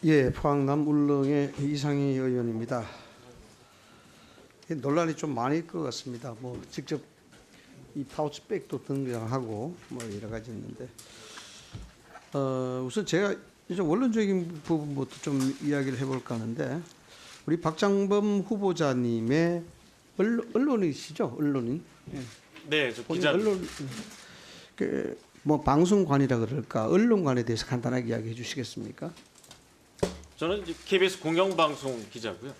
예, 포항남 울릉의 이상희 의원입니다. 논란이 좀 많을 것 같습니다. 뭐 직접 이 파우치백도 등장하고 뭐 여러 가지 있는데 우선 제가 이제 원론적인 부분부터 좀 이야기를 해볼까 하는데 우리 박장범 후보자님의 언론이시죠? 언론인? 예. 네, 저 본인 기자. 언론 뭐 방송관이라 그럴까 언론관에 대해서 간단하게 이야기해 주시겠습니까? 저는 이제 KBS 공영방송 기자고요.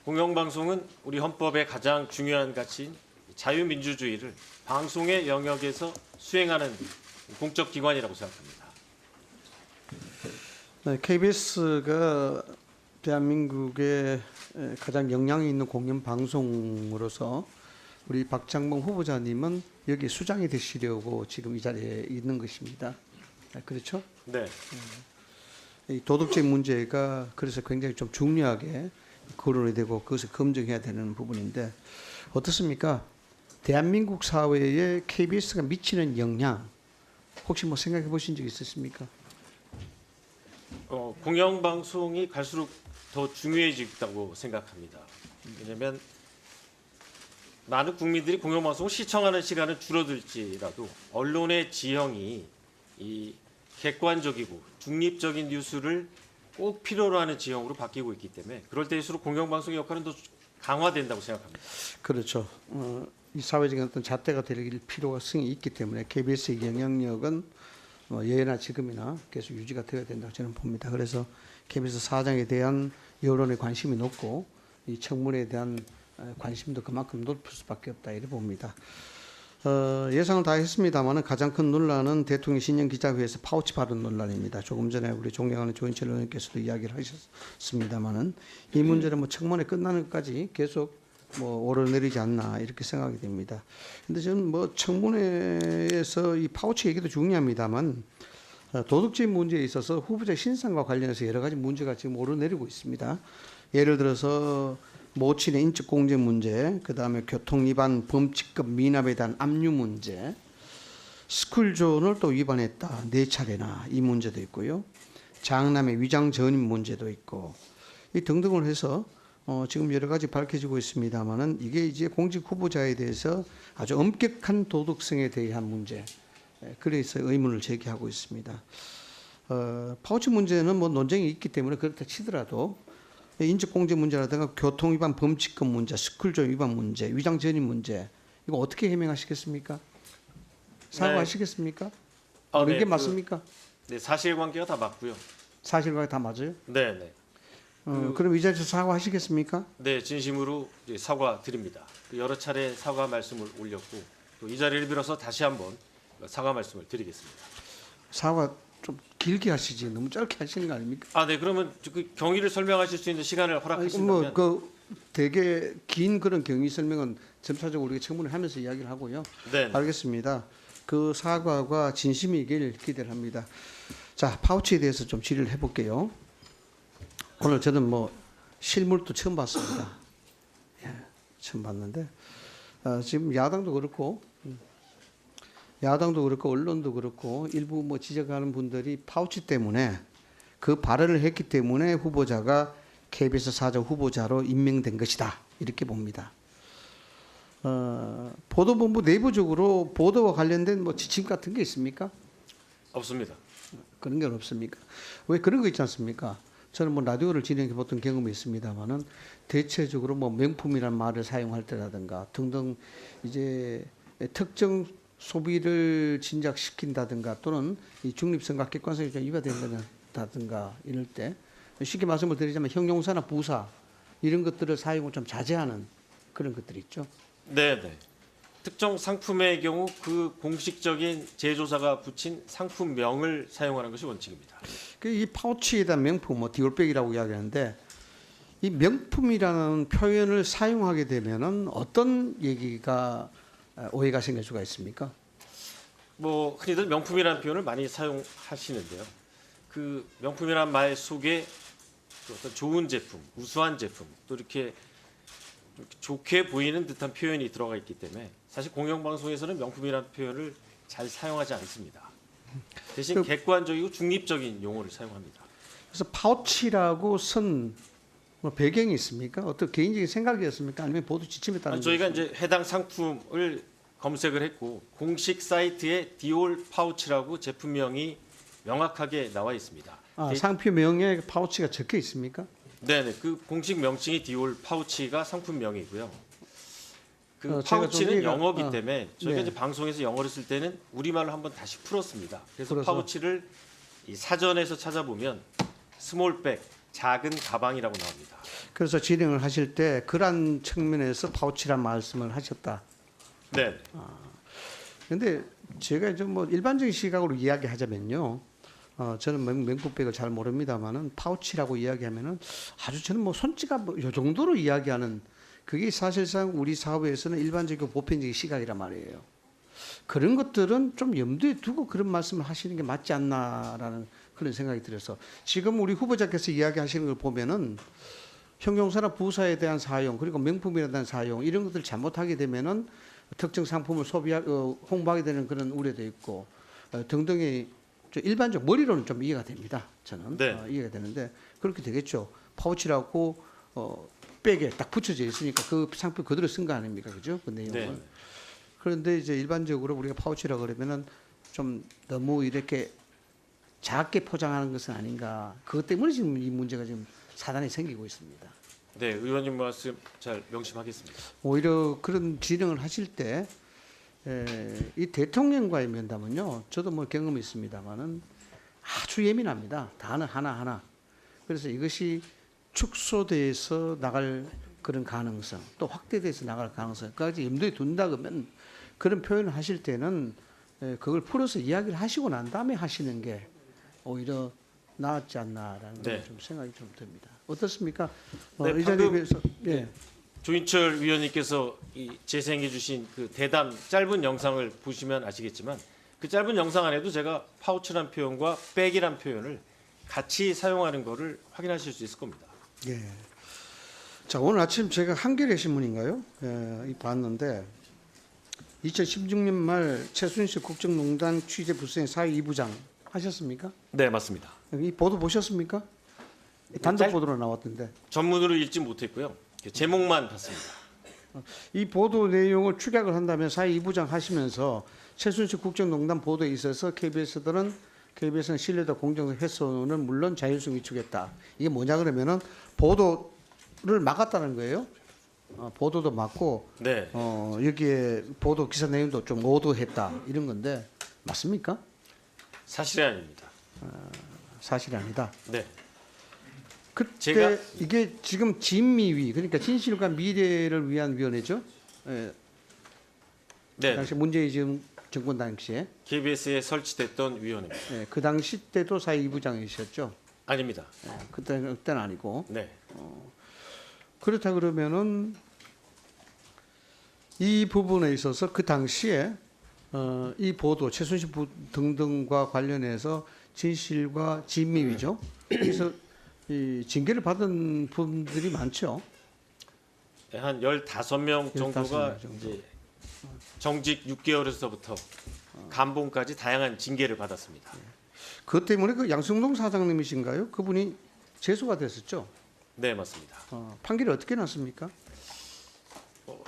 공영방송은 우리 헌법의 가장 중요한 가치인 자유민주주의를 방송의 영역에서 수행하는 공적 기관이라고 생각합니다. 네, KBS가 대한민국의 가장 영향이 있는 공영 방송으로서 우리 박장범 후보자님은 여기 수장이 되시려고 지금 이 자리에 있는 것입니다. 그렇죠? 네. 이 도덕적 문제가 그래서 굉장히 좀 중요하게 거론이 되고 그것을 검증해야 되는 부분인데 어떻습니까? 대한민국 사회에 KBS가 미치는 영향 혹시 뭐 생각해 보신 적 있으십니까? 공영방송이 갈수록 더 중요해지다고 생각합니다. 왜냐하면 많은 국민들이 공영방송을 시청하는 시간은 줄어들지라도 언론의 지형이 이 객관적이고 중립적인 뉴스를 꼭 필요로 하는 지형으로 바뀌고 있기 때문에 그럴 때일수록 공영방송의 역할은 더 강화된다고 생각합니다. 그렇죠. 이 사회적인 어떤 잣대가 될 필요성이 있기 때문에 KBS의 영향력은 예나 지금이나 계속 유지가 되어야 된다고 저는 봅니다. 그래서 KBS 사장에 대한 여론의 관심이 높고 이 청문회에 대한 관심도 그만큼 높을 수밖에 없다 이렇게 봅니다. 예상을 다 했습니다만 가장 큰 논란은 대통령 신년 기자회에서 파우치 발언 논란입니다. 조금 전에 우리 존경하는 조인철 의원께서도 이야기를 하셨습니다만은 이 문제는 뭐 청문회 끝나는 것까지 계속 뭐 오르내리지 않나 이렇게 생각이 됩니다. 근데 저는 뭐 청문회에서 이 파우치 얘기도 중요합니다만 도덕적인 문제에 있어서 후보자 신상과 관련해서 여러 가지 문제가 지금 오르내리고 있습니다. 예를 들어서 모친의 인적 공개 문제, 그 다음에 교통 위반 범칙금 미납에 대한 압류 문제, 스쿨존을 또 위반했다 4차례나 이 문제도 있고요. 장남의 위장 전입 문제도 있고 이 등등을 해서 지금 여러 가지 밝혀지고 있습니다만은 이게 이제 공직 후보자에 대해서 아주 엄격한 도덕성에 대한 문제, 그래서 의문을 제기하고 있습니다. 파우치 문제는 뭐 논쟁이 있기 때문에 그렇다 치더라도 인적공개 문제라든가 교통위반 범칙금 문제, 스쿨존 위반 문제, 위장 전입 문제 이거 어떻게 해명하시겠습니까? 사과하시겠습니까? 네, 이게 맞습니까? 네, 사실관계가 다 맞고요. 사실과 다 맞아요? 네, 네. 그럼 이 자리에서 사과하시겠습니까? 네, 진심으로 이제 사과드립니다. 여러 차례 사과 말씀을 올렸고 또 이 자리를 빌어서 다시 한번 사과 말씀을 드리겠습니다. 사과 좀 길게 하시지 너무 짧게 하시는 거 아닙니까? 아, 네. 그러면 그 경위를 설명하실 수 있는 시간을 허락하신다면 뭐그 되게 긴 그런 경위 설명은 점차적으로 우리가 청문회 하면서 이야기를 하고요. 네. 알겠습니다. 그 사과가 진심이길 기대를 합니다. 자, 파우치에 대해서 좀 질의를 해볼게요. 오늘 저는 뭐 실물도 처음 봤습니다. 예, 처음 봤는데 지금 야당도 그렇고 언론도 그렇고 일부 뭐 지적하는 분들이 파우치 때문에 그 발언을 했기 때문에 후보자가 KBS 사장 후보자로 임명된 것이다 이렇게 봅니다. 보도본부 내부적으로 보도와 관련된 뭐 지침 같은 게 있습니까? 없습니다. 그런 게 없습니까? 왜 그런 거 있지 않습니까? 저는 뭐 라디오를 진행해 봤던 경험이 있습니다만은 대체적으로 뭐 명품이라는 말을 사용할 때라든가 등등 이제 특정 소비를 진작시킨다든가 또는 이 중립성과 객관성이 좀 위반된다든가 이럴 때 쉽게 말씀을 드리자면 형용사나 부사 이런 것들을 사용을 좀 자제하는 그런 것들이 있죠. 네, 네. 특정 상품의 경우 그 공식적인 제조사가 붙인 상품명을 사용하는 것이 원칙입니다. 이 파우치에 대한 명품, 뭐 디올백이라고 이야기하는데 이 명품이라는 표현을 사용하게 되면은 어떤 얘기가 오해가 생길 수가 있습니까? 뭐 흔히들 명품이라는 표현을 많이 사용하시는데요. 그 명품이라는 말 속에 어떤 좋은 제품, 우수한 제품, 또 이렇게 좋게 보이는 듯한 표현이 들어가 있기 때문에 사실 공영방송에서는 명품이라는 표현을 잘 사용하지 않습니다. 대신 객관적이고 중립적인 용어를 사용합니다. 그래서 파우치라고 쓴 뭐 배경이 있습니까? 어떤 개인적인 생각이었습니까? 아니면 보도 지침에 따른 저희가 것입니까? 이제 해당 상품을 검색을 했고 공식 사이트에 디올 파우치라고 제품명이 명확하게 나와 있습니다. 상표명에 파우치가 적혀 있습니까? 네네, 그 공식 명칭이 디올 파우치가 상품명이고요. 그 제가 좀 파우치는 이해가- 영어기 때문에 저희가 네. 이제 방송에서 영어를 쓸 때는 우리말로 한번 다시 풀었습니다. 그래서 풀어서. 파우치를 이 사전에서 찾아보면 스몰백, 작은 가방이라고 나옵니다. 그래서 진행을 하실 때 그런 측면에서 파우치란 말씀을 하셨다. 네, 근데 제가 이제 뭐 일반적인 시각으로 이야기하자면요. 저는 명품백을 잘 모릅니다만은 파우치라고 이야기하면은 아주 저는 뭐 손찌가 요 정도로 이야기하는 그게 사실상 우리 사회에서는 일반적이고 보편적인 시각이란 말이에요. 그런 것들은 좀 염두에 두고 그런 말씀을 하시는 게 맞지 않나라는 그런 생각이 들어서 지금 우리 후보자께서 이야기하시는 걸 보면은 형용사나 부사에 대한 사용 그리고 명품에 대한 사용 이런 것들 잘못하게 되면은 특정 상품을 홍보하게 되는 그런 우려도 있고 등등의 일반적 머리로는 좀 이해가 됩니다. 저는 네. 이해가 되는데 그렇게 되겠죠. 파우치라고 백에 딱 붙여져 있으니까 그 상품 그대로 쓴 거 아닙니까, 그죠? 그 내용을. 네. 그런데 이제 일반적으로 우리가 파우치라 그러면은 좀 너무 이렇게 작게 포장하는 것은 아닌가. 그것 때문에 지금 이 문제가 지금 사단이 생기고 있습니다. 네, 의원님 말씀 잘 명심하겠습니다. 오히려 그런 진행을 하실 때, 이 대통령과의 면담은요, 저도 뭐 경험이 있습니다만은 아주 예민합니다. 단어 하나하나. 그래서 이것이 축소돼서 나갈 그런 가능성, 또 확대돼서 나갈 가능성, 그까지 염두에 둔다 그러면 그런 표현을 하실 때는 그걸 풀어서 이야기를 하시고 난 다음에 하시는 게 오히려 낫지 않나라는 네. 좀 생각이 좀 듭니다. 어떻습니까? 네, 이 자리에 방금- 비해서 예. 조인철 위원님께서 이 재생해 주신 그 대담 짧은 영상을 보시면 아시겠지만 그 짧은 영상 안에도 제가 파우치란 표현과 백이란 표현을 같이 사용하는 것을 확인하실 수 있을 겁니다. 예. 자, 오늘 아침 제가 한겨레 신문인가요? 이 봤는데 2016년 말 최순실 국정농단 취재 부서의 사회 2부장 하셨습니까? 네, 맞습니다. 이 보도 보셨습니까? 단독 보도로 나왔던데 전문으로 읽지 못했고요. 제목만 봤습니다. 이 보도 내용을 축약을 한다면 사회 2부장 하시면서 최순실 국정농단 보도에 있어서 KBS는 신뢰도 공정성 훼손은 물론 자율성 위축했다. 이게 뭐냐 그러면은 보도를 막았다는 거예요. 보도도 막고 네, 여기에 보도 기사 내용도 좀 오도했다 이런 건데 맞습니까? 사실이 아닙니다. 사실이 아니다. 네, 그때 제가- 이게 지금 진미위 그러니까 진실과 미래를 위한 위원회죠. 네, 당시 문재인 정권 당시에 KBS에 설치됐던 위원회입니다. 그 당시 때도 사회 2부장이셨죠. 아닙니다. 그때는 아니고 네, 그렇다 그러면은 이 부분에 있어서 그 당시에 이 보도 최순실 등등과 관련해서 진실과 진미위죠. 그래서 이 징계를 받은 분들이 많죠. 한 15명 정도가 15명 정도. 이제 정직 6개월에서부터 감봉까지 다양한 징계를 받았습니다. 그것 때문에 그 양승동 사장님이신가요? 그분이 재수가 됐었죠. 네, 맞습니다. 판결이 어떻게 났습니까?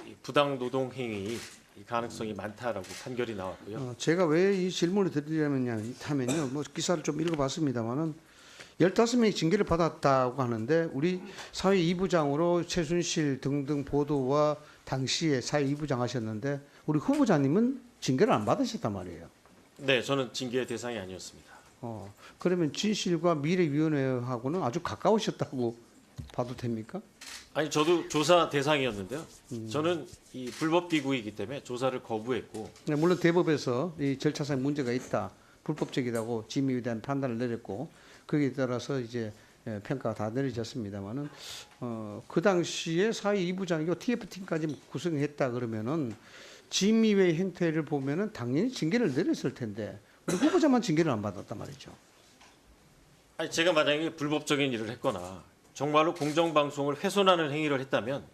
이 부당 노동 행위 이 가능성이 많다라고 판결이 나왔고요. 제가 왜 이 질문을 드리려면 하면요. 뭐 기사를 좀 읽어봤습니다만은 15명이 징계를 받았다고 하는데 우리 사회 2부장으로 최순실 등등 보도와 당시에 사회 2부장 하셨는데 우리 후보자님은 징계를 안 받으셨단 말이에요. 네, 저는 징계의 대상이 아니었습니다. 그러면 진실과 미래위원회하고는 아주 가까우셨다고 봐도 됩니까? 아니, 저도 조사 대상이었는데요. 저는 이 불법 기구이기 때문에 조사를 거부했고, 네, 물론 대법에서 이 절차상 문제가 있다, 불법적이라고 진미에 대한 판단을 내렸고 거기에 따라서 이제 평가가 다 내려졌습니다만은 그 당시에 사회 2부장이고 TF팀까지 구성했다 그러면은 진미의 행태를 보면은 당연히 징계를 내렸을 텐데 우리 후보자만 징계를 안 받았단 말이죠. 아니, 제가 만약에 불법적인 일을 했거나 정말로 공정방송을 훼손하는 행위를 했다면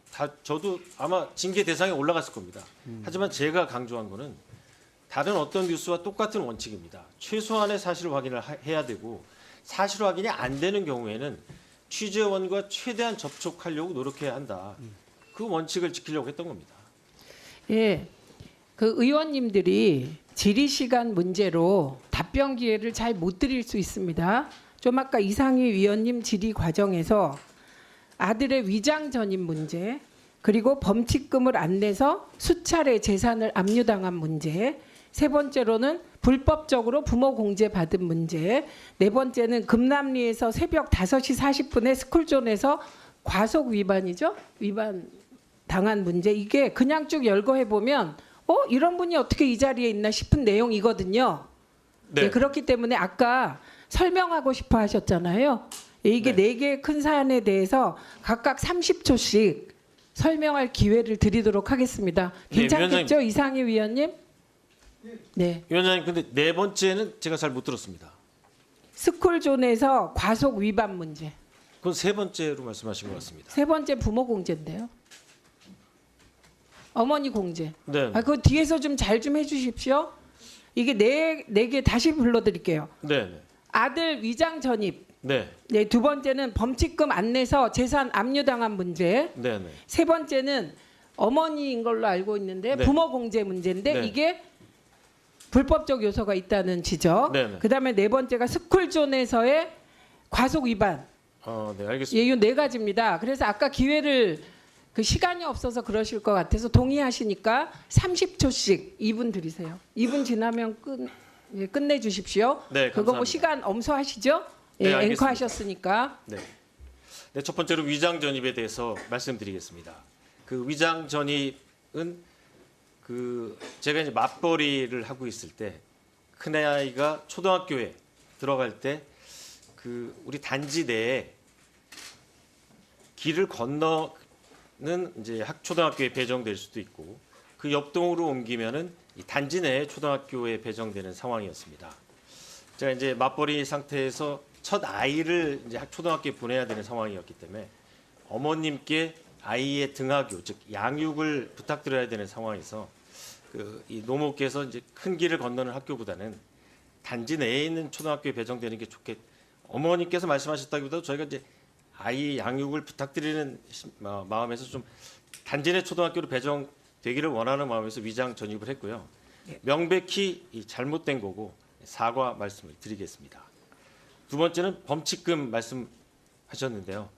저도 아마 징계 대상에 올라갔을 겁니다. 하지만 제가 강조한 거는 다른 어떤 뉴스와 똑같은 원칙입니다. 최소한의 사실 확인을 해야 되고 사실 확인이 안 되는 경우에는 취재원과 최대한 접촉하려고 노력해야 한다. 그 원칙을 지키려고 했던 겁니다. 예, 그 의원님들이 질의 시간 문제로 답변 기회를 잘 못 드릴 수 있습니다. 좀 아까 이상희 위원님 질의 과정에서 아들의 위장 전입 문제, 그리고 범칙금을 안 내서 수차례 재산을 압류당한 문제, 세 번째로는 불법적으로 부모 공제 받은 문제, 네 번째는 금남리에서 새벽 5시 40분에 스쿨존에서 과속 위반이죠? 위반 당한 문제. 이게 그냥 쭉 열거해 보면 이런 분이 어떻게 이 자리에 있나 싶은 내용이거든요. 네. 네, 그렇기 때문에 아까 설명하고 싶어 하셨잖아요. 이게 네 개의 큰 사안에 대해서 각각 30초씩 설명할 기회를 드리도록 하겠습니다. 네, 괜찮겠죠, 위원장님. 이상희 위원님? 네. 위원장님, 근데 네 번째는 제가 잘 못 들었습니다. 스쿨존에서 과속 위반 문제. 그건 세 번째로 말씀하신 것 같습니다. 세 번째 부모 공제인데요. 어머니 공제. 네. 그 뒤에서 좀 잘 좀 해주십시오. 이게 네 개 다시 불러드릴게요. 네. 네. 아들 위장 전입. 네. 네, 두 번째는 범칙금 안 내서 재산 압류당한 문제. 네. 네. 세 번째는 어머니인 걸로 알고 있는데 네. 부모 공제 문제인데 네. 이게 불법적 요소가 있다는 지적. 네, 네. 그다음에 네 번째가 스쿨존에서의 과속 위반. 네, 알겠습니다. 예, 이네 가지입니다. 그래서 아까 기회를 그 시간이 없어서 그러실 것 같아서 동의하시니까 30초씩 2분 드리세요. 2분 지나면 끝내 주십시오. 네, 그거 뭐 감사합니다. 시간 엄소하시죠? 네, 예, 알겠습니다. 앵커 하셨으니까. 네. 네, 첫 번째로 위장 전입에 대해서 말씀드리겠습니다. 그 위장 전입은 제가 이제 맞벌이를 하고 있을 때 큰아이가 초등학교에 들어갈 때 우리 단지 내에 길을 건너는 이제 초등학교에 배정될 수도 있고 그 옆동으로 옮기면은 이 단지 내에 초등학교에 배정되는 상황이었습니다. 제가 이제 맞벌이 상태에서 첫 아이를 이제 초등학교에 보내야 되는 상황이었기 때문에 어머님께 아이의 등하교 즉 양육을 부탁드려야 되는 상황에서 이 노모께서 이제 큰 길을 건너는 학교보다는 단지 내에 있는 초등학교에 배정되는 게 어머니께서 말씀하셨다기보다 저희가 이제 아이 양육을 부탁드리는 마음에서 좀 단지 내 초등학교로 배정되기를 원하는 마음에서 위장 전입을 했고요. 명백히 잘못된 거고 사과 말씀을 드리겠습니다. 두 번째는 범칙금 말씀하셨는데요.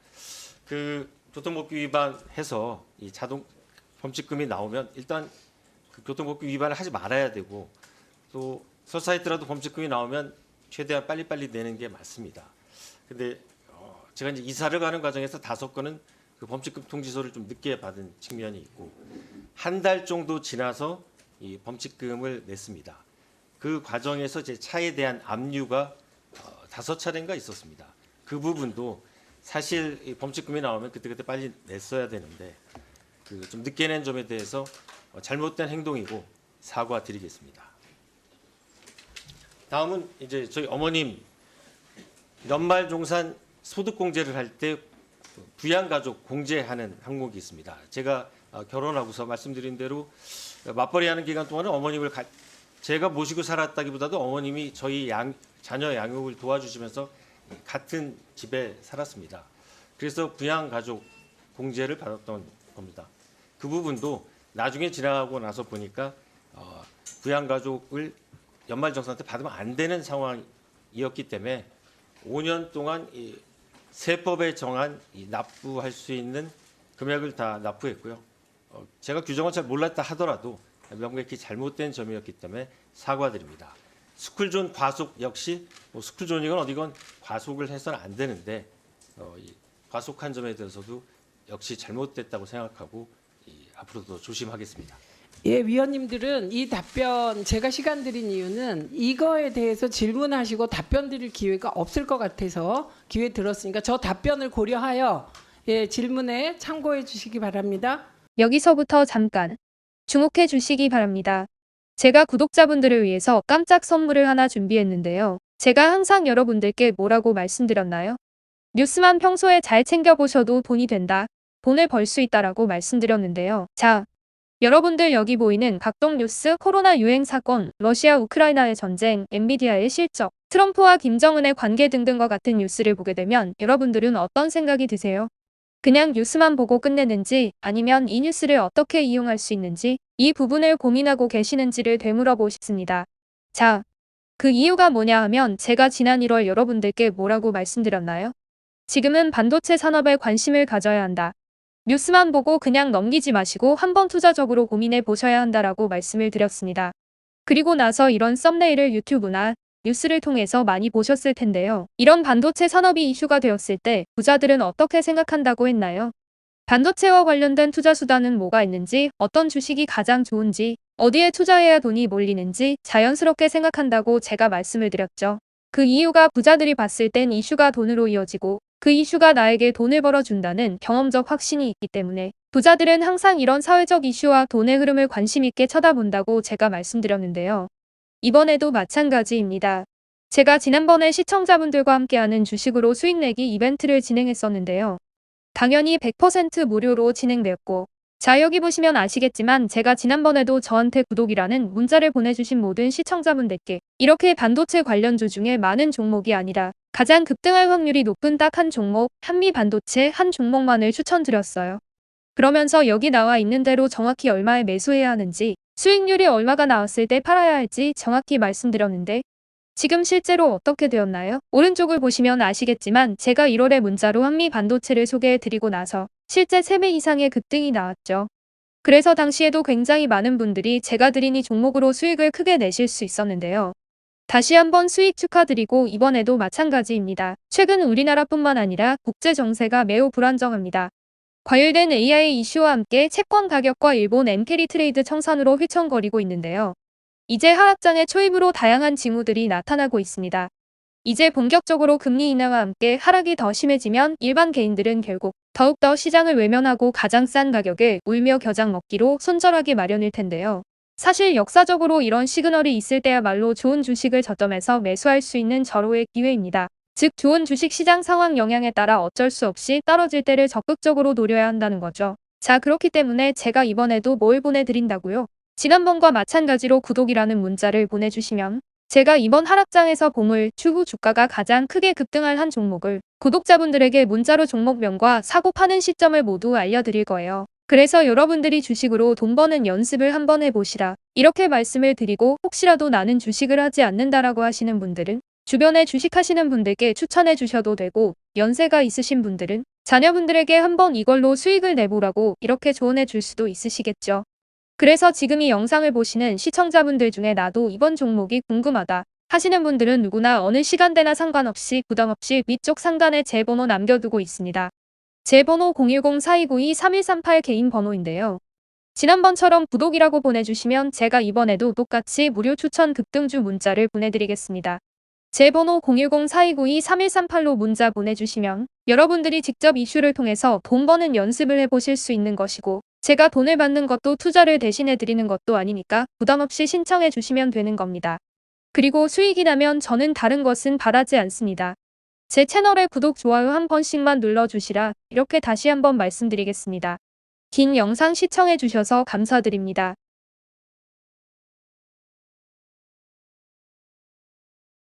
교통법규 위반해서 이 자동 범칙금이 나오면 일단 교통법규 위반을 하지 말아야 되고 또 설사 했더라도 범칙금이 나오면 최대한 빨리빨리 내는 게 맞습니다. 근데 제가 이제 이사를 가는 과정에서 5건은 그 범칙금 통지서를 좀 늦게 받은 측면이 있고 한 달 정도 지나서 이 범칙금을 냈습니다. 그 과정에서 제 차에 대한 압류가 5차례인가 있었습니다. 그 부분도 사실 이 범칙금이 나오면 그때그때 빨리 냈어야 되는데 좀 늦게 낸 점에 대해서 잘못된 행동이고 사과드리겠습니다. 다음은 이제 저희 어머님 연말종산 소득공제를 할 때 부양가족 공제하는 항목이 있습니다. 제가 결혼하고서 말씀드린 대로 맞벌이하는 기간 동안은 어머님을 제가 모시고 살았다기보다도 어머님이 저희 자녀 양육을 도와주시면서 같은 집에 살았습니다. 그래서 부양가족 공제를 받았던 겁니다. 그 부분도 나중에 지나가고 나서 보니까 부양가족을 연말정산 때 받으면 안 되는 상황이었기 때문에 5년 동안 이 세법에 정한 이 납부할 수 있는 금액을 다 납부했고요. 제가 규정을 잘 몰랐다 하더라도 명백히 잘못된 점이었기 때문에 사과드립니다. 스쿨존 과속 역시 스쿨존이건 어디건 과속을 해서는 안 되는데 과속한 점에 대해서도 역시 잘못됐다고 생각하고 앞으로도 조심하겠습니다. 예, 위원님들은 이 답변 제가 시간 드린 이유는 이거에 대해서 질문하시고 답변 드릴 기회가 없을 것 같아서 기회 들었으니까 저 답변을 고려하여 질문에 참고해 주시기 바랍니다. 여기서부터 잠깐 주목해 주시기 바랍니다. 제가 구독자분들을 위해서 깜짝 선물을 하나 준비했는데요. 제가 항상 여러분들께 뭐라고 말씀드렸나요? 뉴스만 평소에 잘 챙겨보셔도 돈이 된다. 돈을 벌 수 있다라고 말씀드렸는데요. 자, 여러분들 여기 보이는 각종 뉴스, 코로나 유행 사건, 러시아 우크라이나의 전쟁, 엔비디아의 실적, 트럼프와 김정은의 관계 등등과 같은 뉴스를 보게 되면 여러분들은 어떤 생각이 드세요? 그냥 뉴스만 보고 끝내는지 아니면 이 뉴스를 어떻게 이용할 수 있는지 이 부분을 고민하고 계시는지를 되물어보고 싶습니다. 자, 그 이유가 뭐냐 하면 제가 지난 1월 여러분들께 뭐라고 말씀드렸나요? 지금은 반도체 산업에 관심을 가져야 한다. 뉴스만 보고 그냥 넘기지 마시고 한번 투자적으로 고민해 보셔야 한다라고 말씀을 드렸습니다. 그리고 나서 이런 썸네일을 유튜브나 뉴스를 통해서 많이 보셨을 텐데요. 이런 반도체 산업이 이슈가 되었을 때 부자들은 어떻게 생각한다고 했나요? 반도체와 관련된 투자 수단은 뭐가 있는지, 어떤 주식이 가장 좋은지, 어디에 투자해야 돈이 몰리는지 자연스럽게 생각한다고 제가 말씀을 드렸죠. 그 이유가 부자들이 봤을 땐 이슈가 돈으로 이어지고 그 이슈가 나에게 돈을 벌어준다는 경험적 확신이 있기 때문에 부자들은 항상 이런 사회적 이슈와 돈의 흐름을 관심 있게 쳐다본다고 제가 말씀드렸는데요. 이번에도 마찬가지입니다. 제가 지난번에 시청자분들과 함께하는 주식으로 수익 내기 이벤트를 진행했었는데요. 당연히 100% 무료로 진행되었고, 자 여기 보시면 아시겠지만 제가 지난번에도 저한테 구독이라는 문자를 보내주신 모든 시청자분들께 이렇게 반도체 관련주 중에 많은 종목이 아니라 가장 급등할 확률이 높은 딱 한 종목, 한미반도체 한 종목만을 추천드렸어요. 그러면서 여기 나와 있는 대로 정확히 얼마에 매수해야 하는지, 수익률이 얼마가 나왔을 때 팔아야 할지 정확히 말씀드렸는데 지금 실제로 어떻게 되었나요? 오른쪽을 보시면 아시겠지만 제가 1월에 문자로 한미반도체를 소개해드리고 나서 실제 3배 이상의 급등이 나왔죠. 그래서 당시에도 굉장히 많은 분들이 제가 드린 이 종목으로 수익을 크게 내실 수 있었는데요. 다시 한번 수익 축하드리고 이번에도 마찬가지입니다. 최근 우리나라뿐만 아니라 국제 정세가 매우 불안정합니다. 과열된 AI 이슈와 함께 채권 가격과 일본 엔캐리 트레이드 청산으로 휘청거리고 있는데요. 이제 하락장의 초입으로 다양한 징후들이 나타나고 있습니다. 이제 본격적으로 금리 인하와 함께 하락이 더 심해지면 일반 개인들은 결국 더욱더 시장을 외면하고 가장 싼 가격에 울며 겨장 먹기로 손절하기 마련일 텐데요. 사실 역사적으로 이런 시그널이 있을 때야말로 좋은 주식을 저점에서 매수할 수 있는 절호의 기회입니다. 즉 좋은 주식 시장 상황 영향에 따라 어쩔 수 없이 떨어질 때를 적극적으로 노려야 한다는 거죠. 자 그렇기 때문에 제가 이번에도 뭘 보내드린다고요? 지난번과 마찬가지로 구독이라는 문자를 보내주시면 제가 이번 하락장에서 보물, 추후 주가가 가장 크게 급등할 한 종목을 구독자분들에게 문자로 종목명과 사고 파는 시점을 모두 알려드릴 거예요. 그래서 여러분들이 주식으로 돈 버는 연습을 한번 해보시라. 이렇게 말씀을 드리고 혹시라도 나는 주식을 하지 않는다라고 하시는 분들은 주변에 주식하시는 분들께 추천해 주셔도 되고 연세가 있으신 분들은 자녀분들에게 한번 이걸로 수익을 내보라고 이렇게 조언해 줄 수도 있으시겠죠. 그래서 지금 이 영상을 보시는 시청자분들 중에 나도 이번 종목이 궁금하다 하시는 분들은 누구나 어느 시간대나 상관없이 부담없이 위쪽 상단에 제 번호 남겨두고 있습니다. 제 번호 010-4292-3138 개인 번호인데요. 지난번처럼 구독이라고 보내주시면 제가 이번에도 똑같이 무료 추천 급등주 문자를 보내드리겠습니다. 제 번호 010-4292-3138로 문자 보내주시면 여러분들이 직접 이슈를 통해서 돈 버는 연습을 해보실 수 있는 것이고 제가 돈을 받는 것도 투자를 대신해 드리는 것도 아니니까 부담없이 신청해 주시면 되는 겁니다. 그리고 수익이 나면 저는 다른 것은 바라지 않습니다. 제 채널에 구독, 좋아요 한 번씩만 눌러주시라 이렇게 다시 한번 말씀드리겠습니다. 긴 영상 시청해 주셔서 감사드립니다.